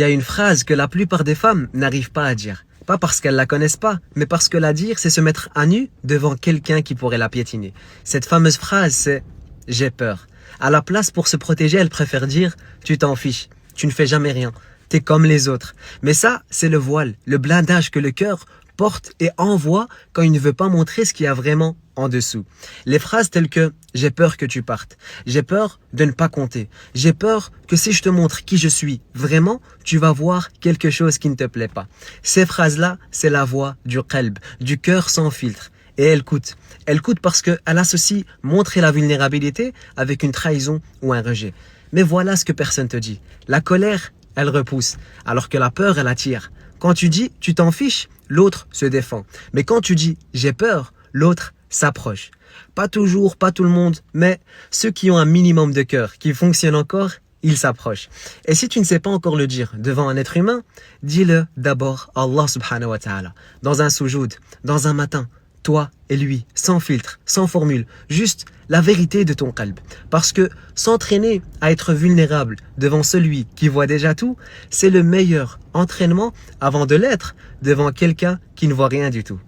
Il y a une phrase que la plupart des femmes n'arrivent pas à dire. Pas parce qu'elles la connaissent pas, mais parce que la dire, c'est se mettre à nu devant quelqu'un qui pourrait la piétiner. Cette fameuse phrase, c'est « j'ai peur ». À la place, pour se protéger, elle préfère dire « tu t'en fiches, tu ne fais jamais rien, t'es comme les autres ». Mais ça, c'est le voile, le blindage que le cœur porte et envoie quand il ne veut pas montrer ce qu'il y a vraiment en dessous. Les phrases telles que « j'ai peur que tu partes »,« j'ai peur de ne pas compter »,« j'ai peur que si je te montre qui je suis, vraiment, tu vas voir quelque chose qui ne te plaît pas ». Ces phrases-là, c'est la voix du qalb, du cœur sans filtre. Et elle coûte. Elle coûte parce qu'elle associe montrer la vulnérabilité avec une trahison ou un rejet. Mais voilà ce que personne te dit. La colère, elle repousse, alors que la peur, elle attire. Quand tu dis « tu t'en fiches », l'autre se défend. Mais quand tu dis « j'ai peur », l'autre s'approche. Pas toujours, pas tout le monde, mais ceux qui ont un minimum de cœur, qui fonctionnent encore, ils s'approchent. Et si tu ne sais pas encore le dire devant un être humain, dis-le d'abord à Allah subhanahu wa ta'ala, dans un soujoud, dans un matin, toi et lui, sans filtre, sans formule, juste la vérité de ton qalb. Parce que s'entraîner à être vulnérable devant celui qui voit déjà tout, c'est le meilleur entraînement avant de l'être devant quelqu'un qui ne voit rien du tout.